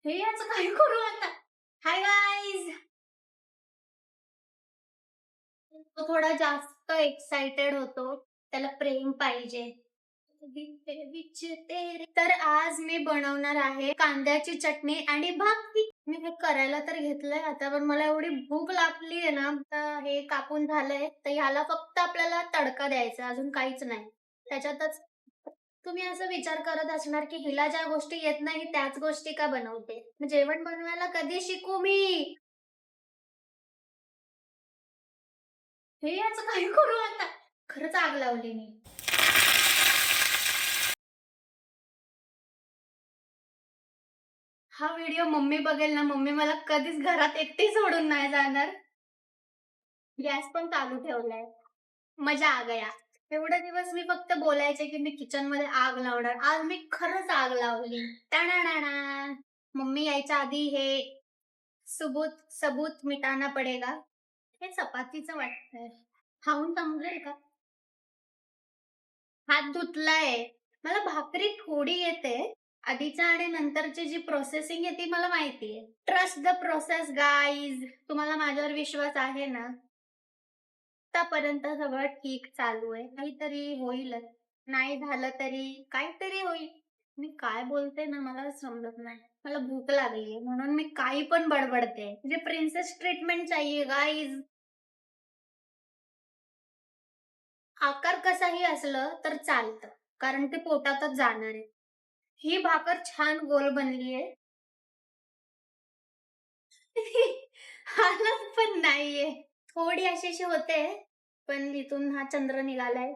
हे याचं काय करू आता? Hi guys. तो थोडा जास्त एक्साइटेड होतो. त्याला प्रेम पाहिजे. तर आज मी बनवणार आहे कांद्याची चटणी आणि भाकरी. मी हे करायला तर घेतलंय आता, पण मला एवढी भूक लागली आहे ना, आता हे कापून झालंय तर ह्याला फक्त आपल्याला तडका द्यायचा, अजून काहीच नाही. त्याच्यातच तुम्ही असं विचार करत असणार की हिला ज्या गोष्टी येत नाही त्याच गोष्टी का बनवते. जेवण बनवायला कधी शिकू मी? हे याचं काय करू आता? खरंच आग लावली मी. हा व्हिडिओ मम्मी बघेल ना, मम्मी मला कधीच घरात एकटी सोडून नाही जाणार. गॅस पण चालू ठेवलाय. मजा आ गया. एवढे दिवस मी फक्त बोलायचे की मी किचन मध्ये आग लावणार. आज मी खरंच आग लावली. टाणाणाणा. मम्मी यायच्या आधी हे सबूत सबूत मिटाना पडेगा. हे चपातीचं वाटतंय. खाऊन समजेल का? हात धुतलाय. मला भाकरी थोडी येते. आधीच्या आणि नंतरची जी प्रोसेसिंग आहे ती मला माहिती आहे. Trust the process guys. तुम्हाला माझ्यावर विश्वास आहे ना? आतापर्यंत सगळं ठीक चालू आहे. काहीतरी होईलच. नाही झालं तरी काहीतरी होईल. मी काय बोलते ना मला समजत नाही. मला भूक लागली म्हणून मी काही पण बडबडते. म्हणजे प्रिन्सेस ट्रीटमेंट चाहिए गाईज. आकार कसाही असलं तर चालतं. कारण ते पोटातच जाणार आहे. ही भाकर छान गोल बनलीये. हालत पण नाहीये. थोडी अशी होते, पण इथून हा चंद्र निघालाय.